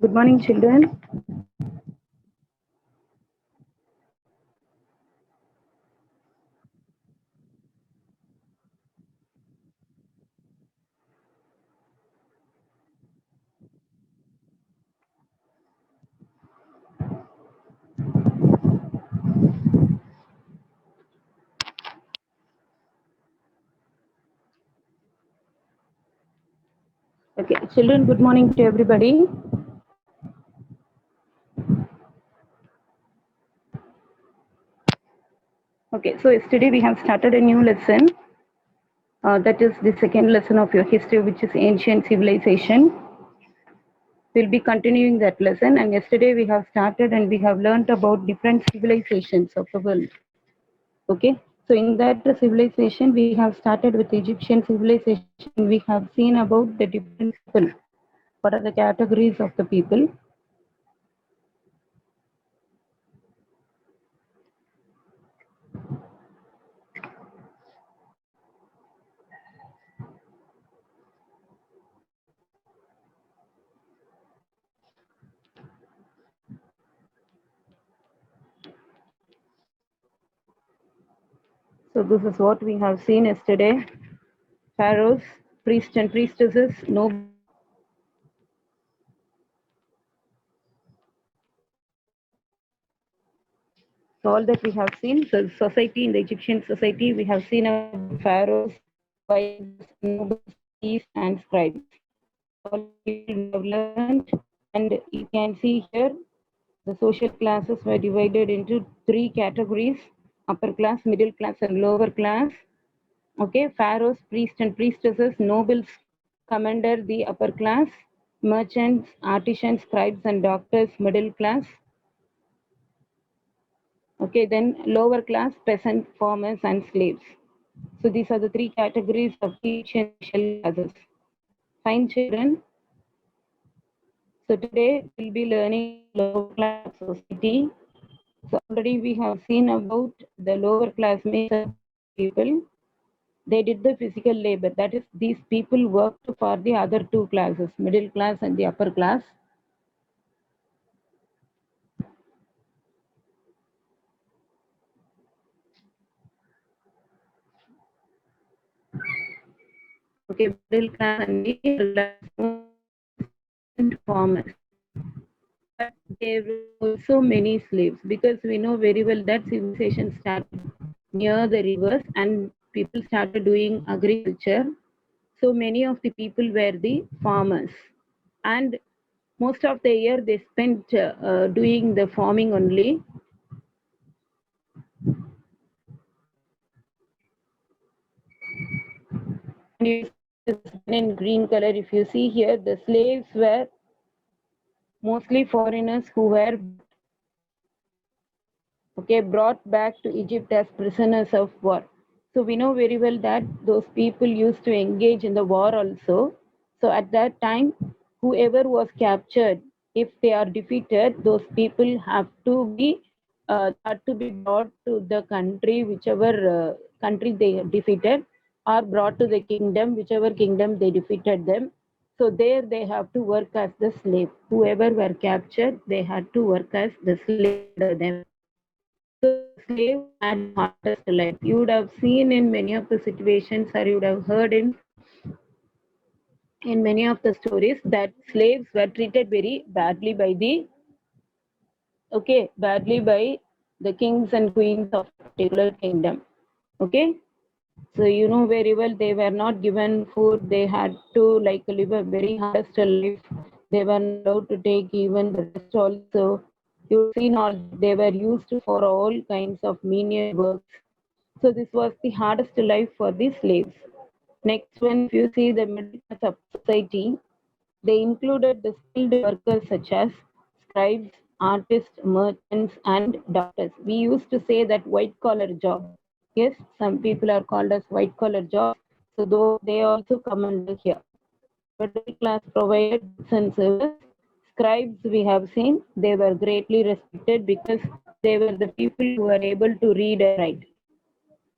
Good morning, children. Okay, children, good morning to everybody. Okay, so yesterday we have started a new lesson. That is the second lesson of your history, which is ancient civilization. We'll be continuing that lesson. And yesterday we have started and we have learned about different civilizations of the world. Okay, so in that civilization, we have started with Egyptian civilization. We have seen about the different people. What are the categories of the people? So this is what we have seen yesterday. Pharaohs, priests and priestesses, nobles. So all that we have seen, the society in the Egyptian society, we have seen about pharaohs, wives, nobles, priests, and scribes. All people we have learned, and you can see here the social classes were divided into three categories: upper class, middle class, and lower class. Okay, pharaohs, priests, and priestesses, nobles come under the upper class, merchants, artisans, scribes, and doctors, middle class. Okay, then lower class, peasant, farmers, and slaves. So these are the three categories of Egyptian social classes. Fine, children. So today we'll be learning lower class society. So already we have seen about the lower class people. They did the physical labor. That is, these people worked for the other two classes, middle class and the upper class. Okay, middle class and the upper class farmers. But there were also many slaves, because we know very well that civilization started near the rivers and people started doing agriculture. So many of the people were the farmers, and most of the year they spent doing the farming only. And you see in green color, if you see here, the slaves were mostly foreigners who were brought back to Egypt as prisoners of war. So we know very well that those people used to engage in the war also. So at that time, whoever was captured, if they are defeated, those people have to be brought to the country, whichever country they defeated, or brought to the kingdom, whichever kingdom they defeated them. So there they have to work as the slave. Whoever were captured, they had to work as the slave under them. So the slave had the hardest life. You would have seen in many of the situations, or you would have heard in many of the stories, that slaves were treated very badly by the kings and queens of a particular kingdom. Okay, so you know very well they were not given food. They had to like live a very hardest life. They were not allowed to take even the rest also. You've seen all they were used for all kinds of menial works. So this was the hardest life for the slaves. Next one, if you see the middle class of society, they included the skilled workers such as scribes, artists, merchants, and doctors. We used to say that white collar job. Yes, some people are called as white collar jobs. So though they also come under here. Middle class provided goods and service. Scribes we have seen, they were greatly respected because they were the people who were able to read and write.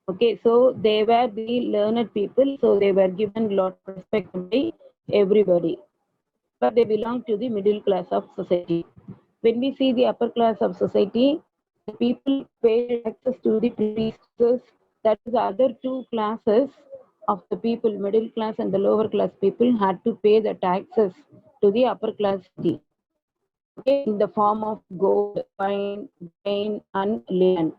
Okay, so they were the learned people, so they were given a lot of respect by everybody. but they belong to the middle class of society. When we see the upper class of society, the people paid taxes to the priestesses, that is, the other two classes of the people, middle class and the lower class people, had to pay the taxes to the upper class city, okay, in the form of gold, wine, grain, and linen.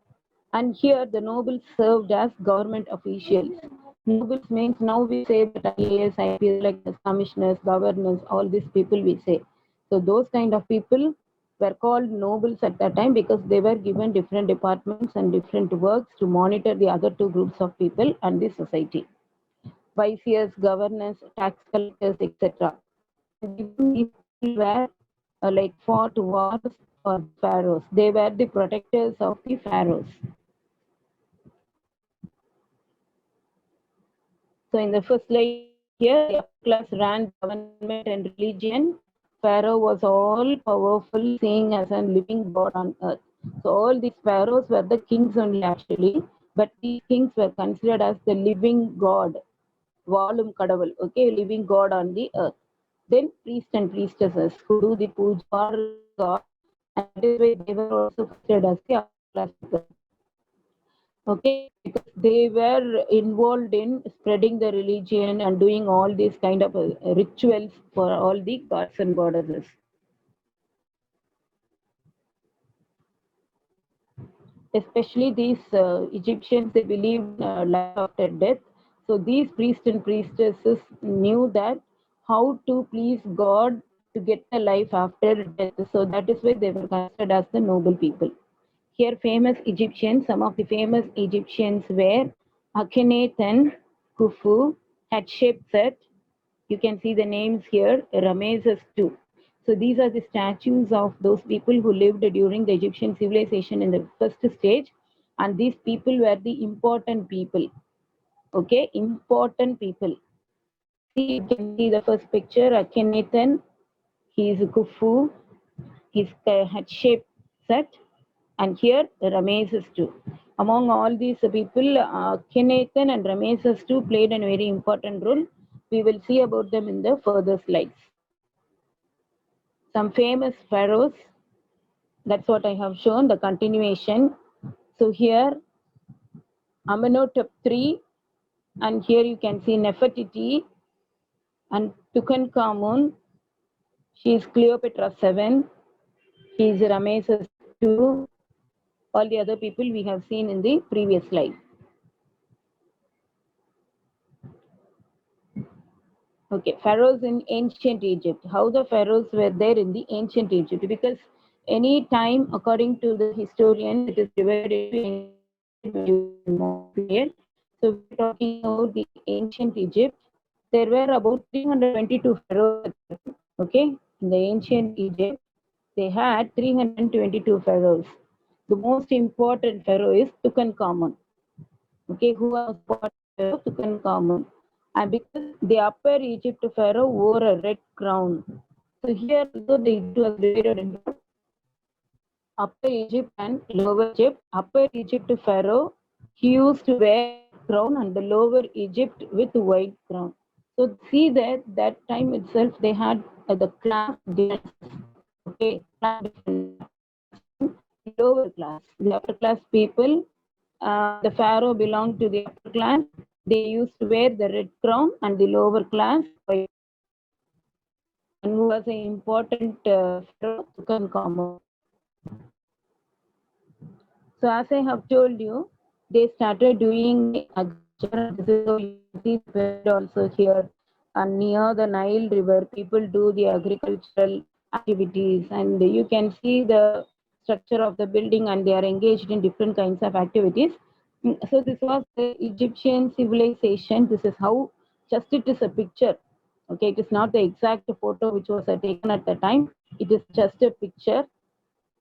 And here the nobles served as government officials. Nobles means now we say that IAS, IPS, like commissioners, governors, all these people we say. So those kind of people were called nobles at that time because they were given different departments and different works to monitor the other two groups of people and the society. Viziers, governors, tax collectors, etc. And even these people were like fought wars for the pharaohs. They were the protectors of the pharaohs. So in the first slide here, the upper class ran government and religion. Pharaoh was all powerful, seen as a living god on earth. So all these pharaohs were the kings only actually, but these kings were considered as the living god, Valum Kadavul, okay, living god on the earth. Then priests and priestesses who do the puja for God, and that is why they were also considered as the upper class people. Okay, because they were involved in spreading the religion and doing all these kind of rituals for all the gods and goddesses. Especially these Egyptians, they believed in life after death. So these priests and priestesses knew that how to please God to get a life after death. So that is why they were considered as the noble people. Here, famous Egyptians, some of the famous Egyptians were Akhenaten, Khufu, Hatshepsut. You can see the names here, Ramesses too. So these are the statues of those people who lived during the Egyptian civilization in the first stage. And these people were the important people. Okay, important people. See, you can see the first picture, Akhenaten, he is Khufu, his Hatshepsut, and here Ramesses too. Among all these people, Akhenaten and Ramesses too played a very important role. We will see about them in the further slides. Some famous pharaohs, that's what I have shown, the continuation. So here, Amenhotep III, and here you can see Nefertiti and Tutankhamun. She is Cleopatra VII. He is Ramesses II. All the other people we have seen in the previous slide. Okay, pharaohs in ancient Egypt. How the pharaohs were there in the ancient Egypt? Because any time, according to the historians, it is divided into ancient modern period. So we're talking about the ancient Egypt. There were about 322 pharaohs. Okay, in the ancient Egypt, they had 322 pharaohs. The most important pharaoh is Tutankhamun. Okay, who was part of Tutankhamun. And because the upper Egypt pharaoh wore a red crown. So here also the Egypt was divided into upper Egypt and lower Egypt. Upper Egypt pharaoh, he used to wear crown, and the lower Egypt with white crown. So see that that time itself they had the class differences. Okay, class difference. Lower class, the upper class people, the pharaoh belonged to the upper class. They used to wear the red crown, and the lower class white. And who was an important pharaoh, Tutankhamun. So as I have told you, they started doing the agriculture. This is how you see the pyramid also here. And near the Nile River, people do the agricultural activities, and you can see the structure of the building, and they are engaged in different kinds of activities. So this was the Egyptian civilization. This is how, just it is a picture. Okay, it is not the exact photo which was taken at the time. It is just a picture,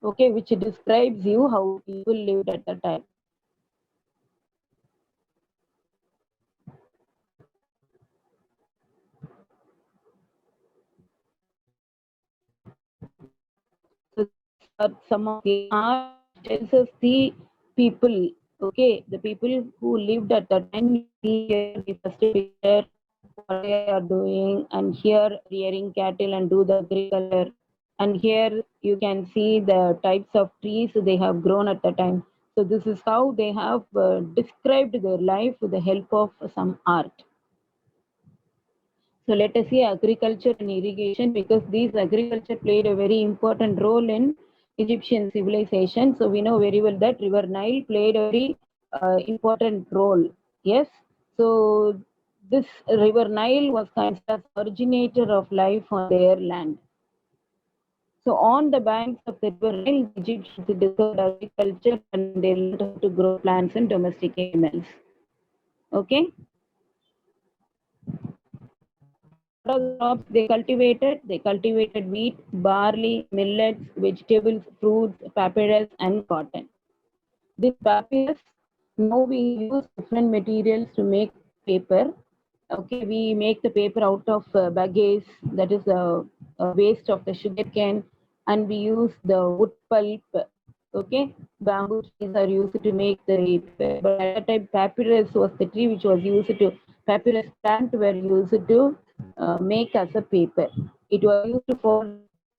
okay, which describes you how people lived at the time. So some of the art tells us the people, okay, the people who lived at the time. See here the first picture, what they are doing, and here rearing cattle and do the agriculture. And here you can see the types of trees they have grown at the time. So this is how they have described their life with the help of some art. So let us see agriculture and irrigation, because these agriculture played a very important role in Egyptian civilization. So we know very well that River Nile played a very important role. Yes. So this River Nile was considered as originator of life on their land. So on the banks of the River Nile, the Egyptians discovered agriculture and they learned how to grow plants and domestic animals. Okay. What are the crops they cultivated? They cultivated wheat, barley, millets, vegetables, fruits, papyrus, and cotton. This papyrus, now we use different materials to make paper. Okay, we make the paper out of bagasse, that is the waste of the sugar cane, and we use the wood pulp. Okay, bamboo trees are used to make the paper. But at that time, papyrus was the tree which was used to, papyrus plant were used to make as a paper. It was used for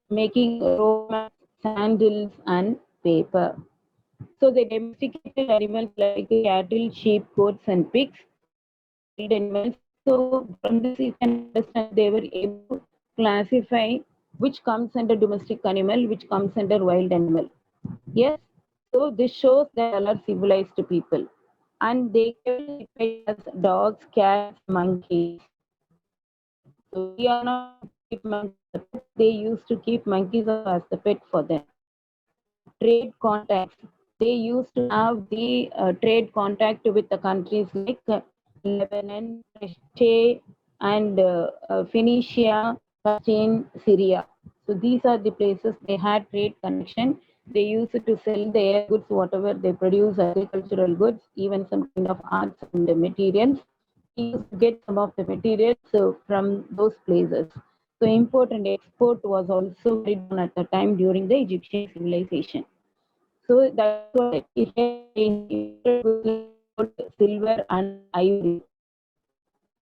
making rope mats, sandals, and paper. So they domesticated animals like cattle, sheep, goats, and pigs. These are wild animals. So from this you can understand they were able to classify which comes under domestic animal, which comes under wild animal. Yes. So this shows that all are civilized people. And they kept pets as dogs, cats, monkeys. So we are not able to keep monkeys as pets. They used to keep monkeys as the pet for them. Trade contacts. They used to have the trade contact with the countries like Lebanon, Crete, and Phoenicia, Palestine, Syria. So these are the places they had trade connection. They used to sell their goods, whatever they produce, agricultural goods, even some kind of arts and materials. They used to get some of the materials from those places. So import and export was also carried on at the time during the Egyptian civilization. So that's what it had imported goods like gold, silver, and ivory.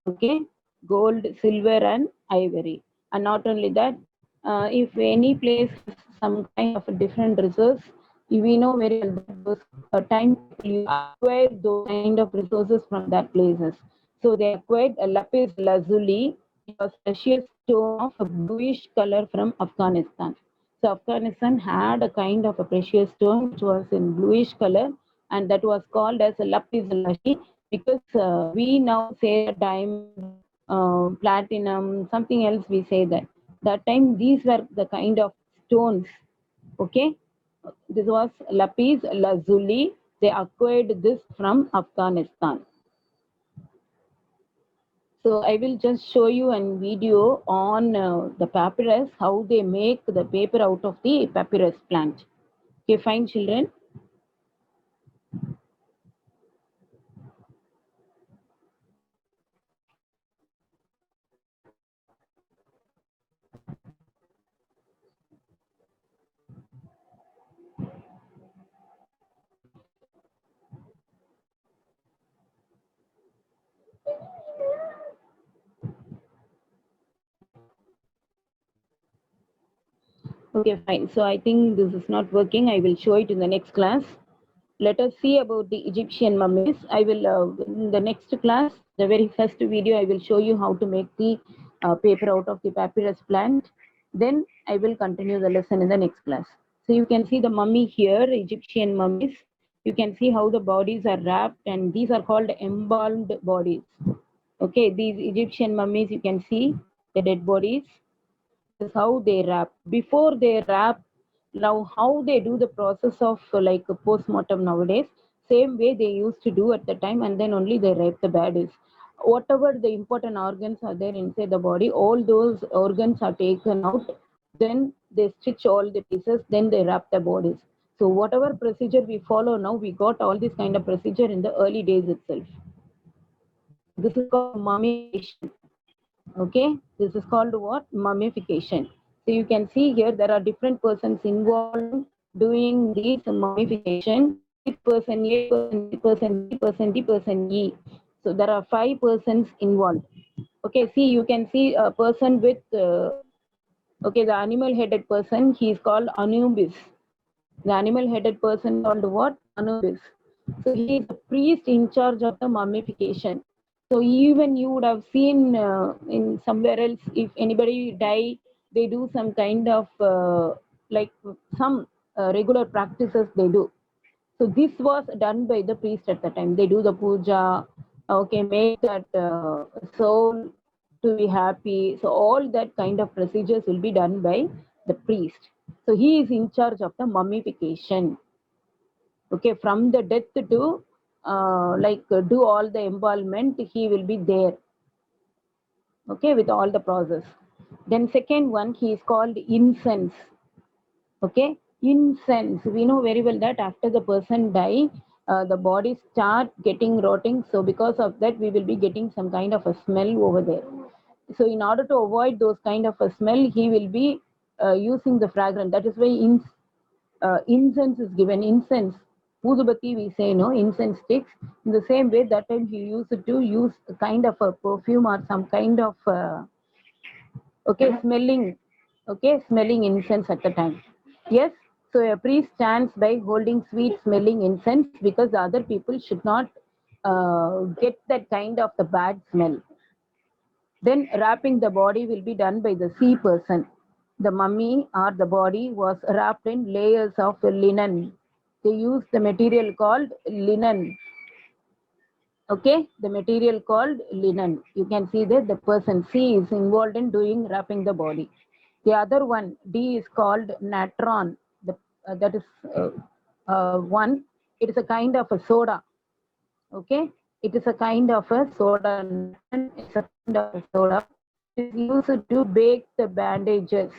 Okay, gold, silver, and ivory. And not only that, if any place has some kind of a different resource, we know very well that those time people you acquire those kind of resources from that places. So they acquired a lapis lazuli. It was precious stone of a bluish color from Afghanistan. So Afghanistan had a kind of a precious stone which was in bluish color, and that was called as a lapis lazuli, because we now say diamond, platinum, something else we say that. That time these were the kind of stones. Okay, this was lapis lazuli. They acquired this from Afghanistan. So I will just show you a video on the papyrus, how they make the paper out of the papyrus plant. Okay, fine, children. Okay, fine. So I think this is not working. I will show it in the next class. Let us see about the Egyptian mummies. I will, in the next class, the very first video, I will show you how to make the paper out of the papyrus plant. Then I will continue the lesson in the next class. So you can see the mummy here, Egyptian mummies. You can see how the bodies are wrapped, and these are called embalmed bodies. Okay, these Egyptian mummies, you can see the dead bodies. This is how they wrap. Before they wrap, now how they do the process of like a post-mortem nowadays, same way they used to do at the time, and then only they wrap the bodies. Whatever the important organs are there inside the body, all those organs are taken out. Then they stitch all the pieces, then they wrap the bodies. So whatever procedure we follow now, we got all this kind of procedure in the early days itself. This is called mummification. Okay, this is called what? Mummification. So you can see here there are different persons involved doing this mummification. This person A, person B, person C, person D, person E. So there are 5 persons involved. Okay, see, you can see a person with, okay, the animal headed person, he is called Anubis. The animal headed person called what? Anubis. So he is the priest in charge of the mummification. So even you would have seen in somewhere else, if anybody die, they do some kind of like some regular practices they do. So this was done by the priest at the time. They do the puja, okay, make that soul to be happy. So all that kind of procedures will be done by the priest. So he is in charge of the mummification. Okay, from the death to do all the embalmment, he will be there. Okay, with all the process. Then second one, he is called incense. Okay, incense, we know very well that after the person die, the body start getting rotting, so because of that we will be getting some kind of a smell over there. So in order to avoid those kind of a smell, he will be using the fragrance. That is why incense is given. Incense, Udubati, we say, no, incense sticks. In the same way, that time he used to use a kind of a perfume or some kind of okay, smelling incense at the time. Yes, so a priest stands by holding sweet smelling incense because the other people should not get that kind of the bad smell. Then wrapping the body will be done by the sea person. The mummy or the body was wrapped in layers of linen. They use the material called linen. Okay, the material called linen. You can see that the person C is involved in doing wrapping the body. The other one, D, is called natron. That is one. It is a kind of a soda. Okay, it is a kind of a soda. Natron is a kind of a soda. It is used to bake the bandages.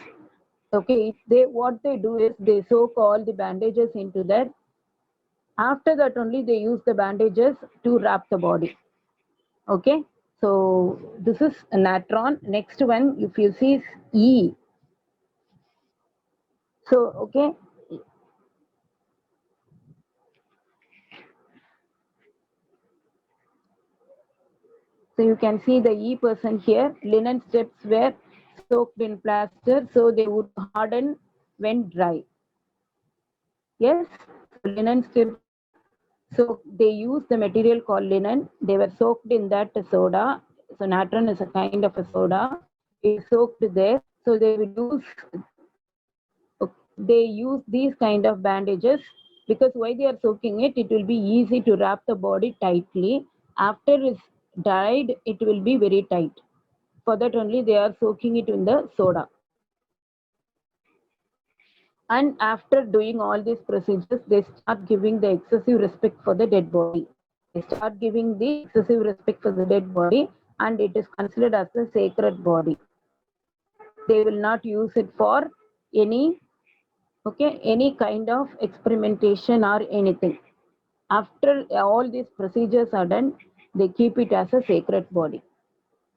Okay, they what they do is they soak all the bandages into that. After that only they use the bandages to wrap the body. Okay, so this is a natron. Next one, if you see, is E. So okay, so you can see the E person here. Linen strips were soaked in plaster so they would harden when dry. Yes, so linen strips were, so they used the material called linen. They were soaked in that soda. So natron is a kind of a soda. It is soaked there. So they use these kind of bandages because why they are soaking it, it will be easy to wrap the body tightly. After it's dried, it will be very tight. For that only they are soaking it in the soda. And after doing all these procedures, they start giving the excessive respect for the dead body. They start giving the excessive respect for the dead body, and it is considered as a sacred body. They will not use it for any, okay, any kind of experimentation or anything. After all these procedures are done, they keep it as a sacred body.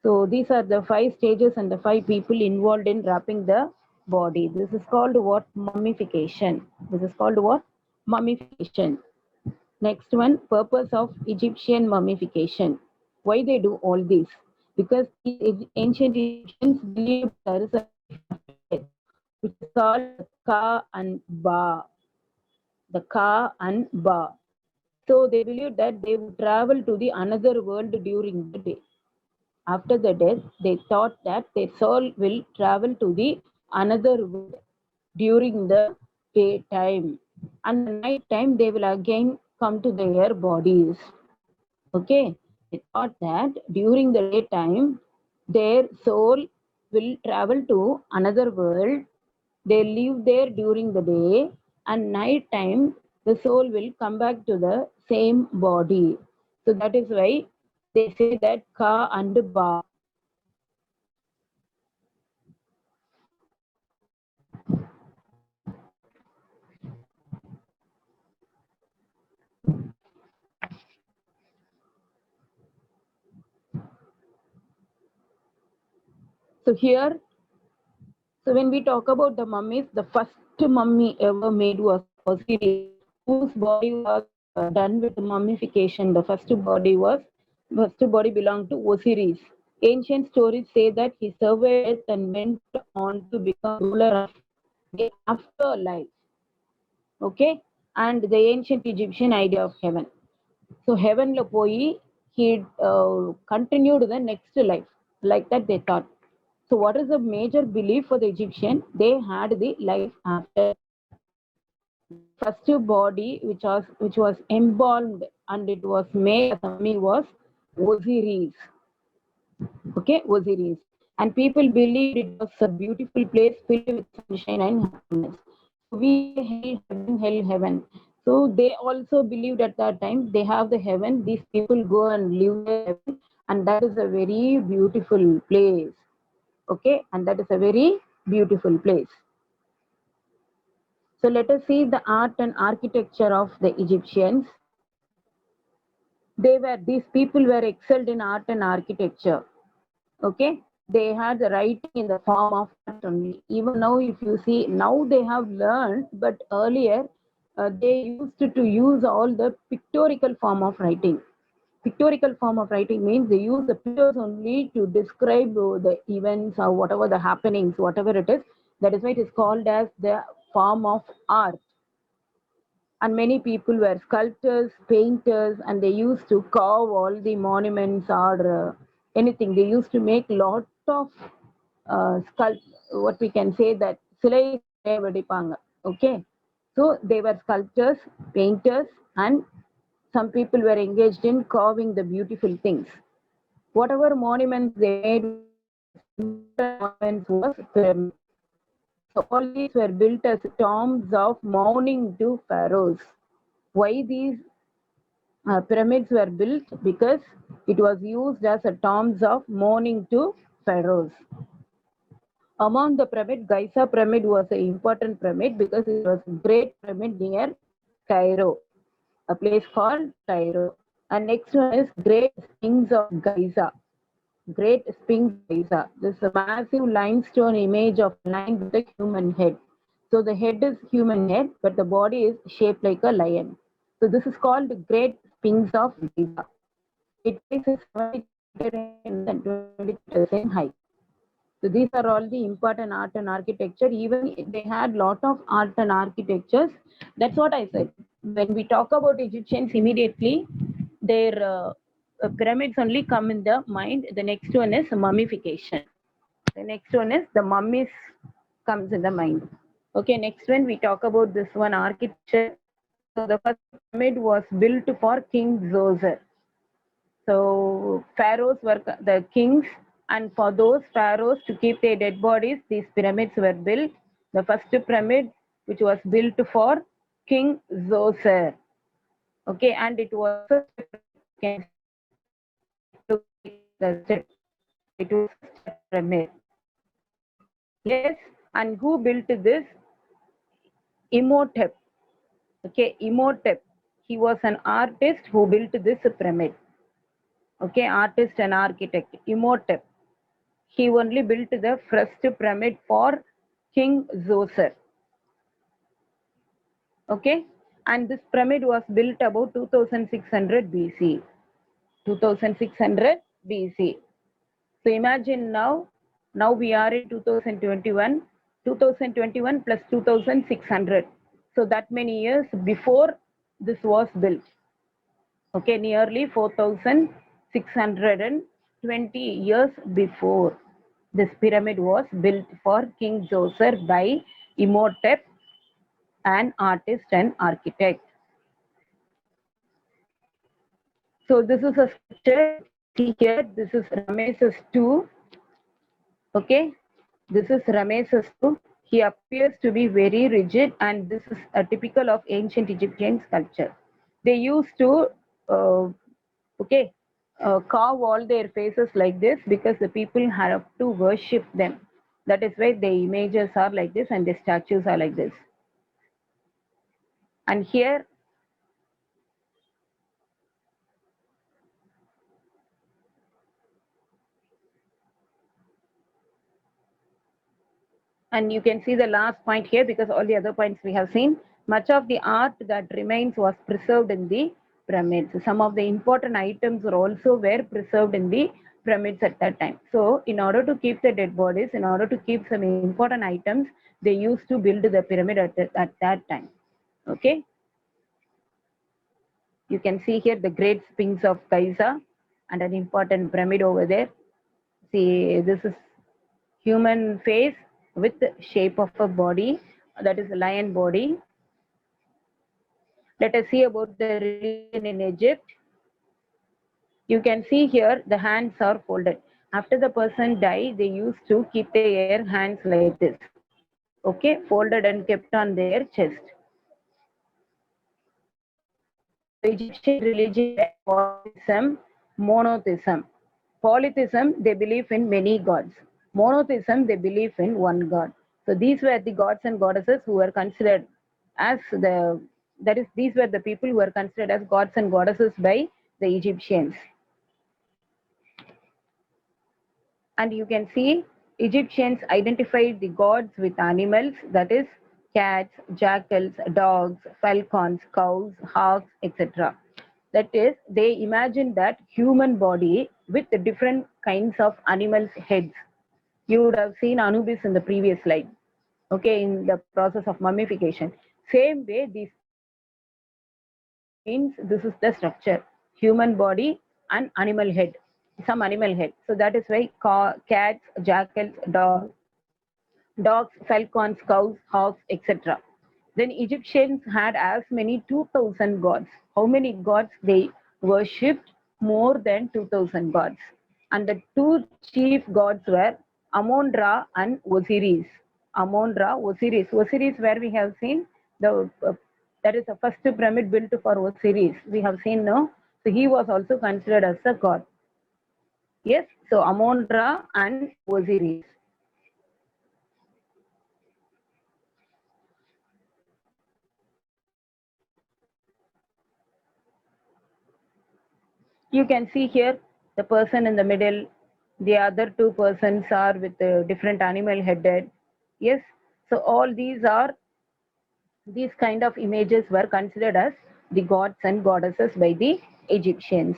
So these are the 5 stages and the 5 people involved in wrapping the body. This is called what? Mummification. This is called what? Mummification. Next one, purpose of Egyptian mummification. Why they do all this? Because the ancient Egyptians believed there is a life after death, which is called Ka and Ba. The Ka and Ba. So they believed that they would travel to the another world during the day. After the death, they thought that their soul will travel to the another world during the daytime. And the night time they will again come to their bodies. Okay. They thought that during the daytime their soul will travel to another world. They live there during the day, and night time the soul will come back to the same body. So that is why they say that Ka and Ba. So here, so when we talk about the mummies, the first mummy ever made was Osiris, whose body was done with mummification. The first body belonged to Osiris. Ancient stories say that he survived and went on to become ruler of the afterlife. Okay, and the ancient Egyptian idea of heaven. So heaven lo poi he continued the next life, like that they thought. So what is the major belief for the Egyptian? They had the life after. The first body which was embalmed and it was made as a mummy was Osiris. Okay, Osiris. And people believed it was a beautiful place filled with sunshine and happiness. So we say hell, heaven, hell, heaven. So they also believed at that time they have the heaven. These people go and live the heaven, and that is a very beautiful place. Okay, and that is a very beautiful place. So let us see the art and architecture of the Egyptians. These people were excelled in art and architecture. Okay, they had the writing in the form of art only. Even now, if you see, now they have learned, but earlier they used to use all the pictorial form of writing. Pictorial form of writing means they use the pictures only to describe the events or whatever the happenings, whatever it is. That is why it is called as the form of art. And many people were sculptors, painters, and they used to carve all the monuments or anything. They used to make lot of what we can say that சிலை வடிப்பாங்க. Okay, so they were sculptors, painters, and some people were engaged in carving the beautiful things. Whatever monuments they made monuments was pyramid. So all these were built as tombs of mourning to pharaohs. Why these pyramids were built? Because it was used as a tombs of mourning to pharaohs. Among the pyramid, Giza pyramid was an important pyramid because it was a great pyramid near Cairo, a place called Cairo. And next one is Great Sphinx of Giza. Great Sphinx Giza. This is a massive limestone image of a lion with a human head. So the head is human head, but the body is shaped like a lion. So this is called the Great Sphinx of Giza. It is 70 meters and 20 meters in height. So these are all the important art and architecture. Even they had lot of art and architectures. That's what I said. When we talk about Egyptians, immediately their pyramids only come in the mind. The next one is mummification. The next one is the mummies comes in the mind. Okay, next one we talk about this one architecture. So the first pyramid was built for King Zoser. So pharaohs were the kings, and for those pharaohs to keep their dead bodies, these pyramids were built. The first pyramid, which was built for King Zoser, okay, and it was a step. It was a step pyramid. Yes, and who built this? Imhotep. Okay, Imhotep. He was an artist who built this pyramid. Okay, artist and architect. Imhotep. He only built the first pyramid for King Zoser. Okay, and this pyramid was built about 2600 BC. 2600 BC. So imagine now we are in 2021, 2021 plus 2600. So that many years before this was built. Okay, nearly 4620 years before this pyramid was built for King Zoser by Imhotep, an artist and architect. So this is a sculpture. See here, this is Ramesses II. Okay, this is Ramesses II. He appears to be very rigid, and this is a typical of ancient Egyptian sculpture. They used to okay, carve all their faces like this because the people have to worship them. That is why the images are like this and the statues are like this. And here, and you can see the last point here because all the other points we have seen. Much of the art that remains was preserved in the pyramids. Some of the important items are also were preserved in the pyramids at that time. So in order to keep the dead bodies, in order to keep some important items, they used to build the pyramid at that time. Okay. You can see here the Great Sphinx of Giza and an important pyramid over there. See, this is human face with the shape of a body, that is a lion body. Let us see about the religion in Egypt. You can see here the hands are folded. After the person died, they used to keep their hands like this. Okay, folded and kept on their chest. So Egyptian religion is polytheism, monotheism. Polytheism, they believe in many gods. Monotheism, they believe in one god. So these were the gods and goddesses who were considered as these were the people who were considered as gods and goddesses by the Egyptians. And you can see Egyptians identified the gods with animals, that is cats, jackals, dogs, falcons, cows, hawks, etc. That is, they imagined that human body with the different kinds of animals' heads. You would have seen Anubis in the previous slide, okay, in the process of mummification. Same way, this means this is the structure: human body and animal head, some animal head. So that is why cats, jackals, dogs, falcons, cows, hawks, etc. Then Egyptians had as many 2000 gods. How many gods they worshipped? More than 2000 gods. And the two chief gods were Amon-Ra and Osiris. Amon-Ra, Osiris. Osiris, where we have seen the that is the first pyramid built for Osiris. We have seen no. So he was also considered as a god. Yes. So Amon-Ra and Osiris. You can see here the person in the middle, the other two persons are with a different animal headed. Yes, so all these kind of images were considered as the gods and goddesses by the Egyptians.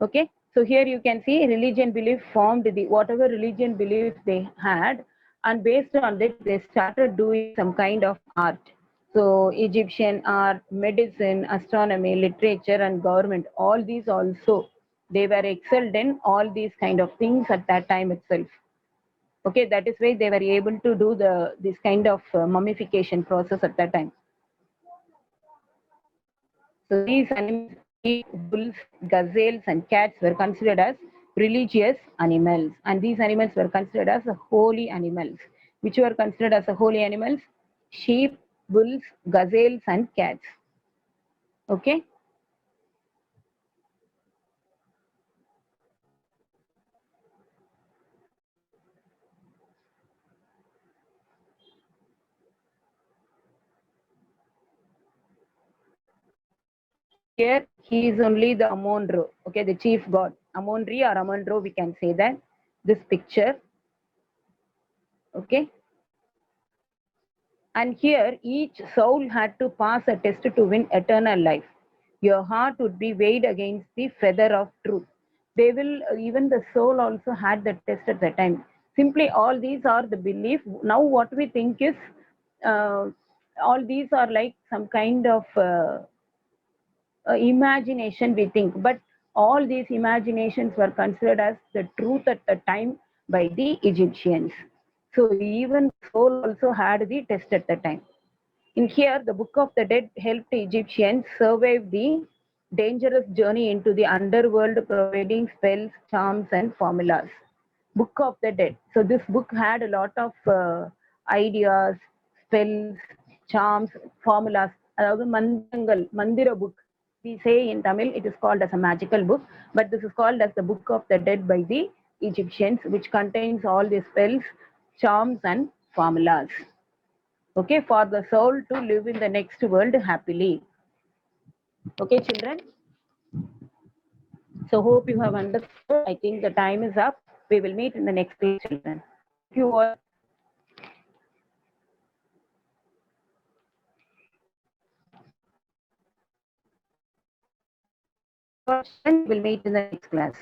Okay, so here you can see religion belief formed the whatever religion belief they had, and based on that they started doing some kind of art. So Egyptian art, medicine, astronomy, literature, and government, all these also they were excelled in all these kind of things at that time itself. Okay, that is why they were able to do this kind of mummification process at that time. So these animals, sheep, bulls, gazelles, and cats were considered as religious animals, and these animals were considered as holy animals. Which were considered as holy animals? Sheep, bulls, gazelles, and cats. Okay. Here he is only the Amon-Ra, okay, the chief god. Amon-Ra or Amon-Ra, we can say that. This picture, okay. And here, each soul had to pass a test to win eternal life. Your heart would be weighed against the feather of truth. They will, even the soul also had the test at the time. Simply, all these are the belief. Now, what we think is, uh, all these are like some kind of imagination, we think, but all these imaginations were considered as the truth at the time by the Egyptians. So, even soul also had the test at the time. In here, the Book of the Dead helped Egyptians survive the dangerous journey into the underworld, providing spells, charms, and formulas. Book of the Dead. So this book had a lot of ideas, spells, charms, formulas. அதாவது மந்திரங்கள், மந்திர book. We say in Tamil it is called as a magical book, but this is called as the Book of the Dead by the Egyptians, which contains all the spells, charms, and formulas. Okay, for the soul to live in the next world happily. Okay, children. So hope you have understood. I think the time is up. We will meet in the next class, children. Thank you all. We will meet in the next class.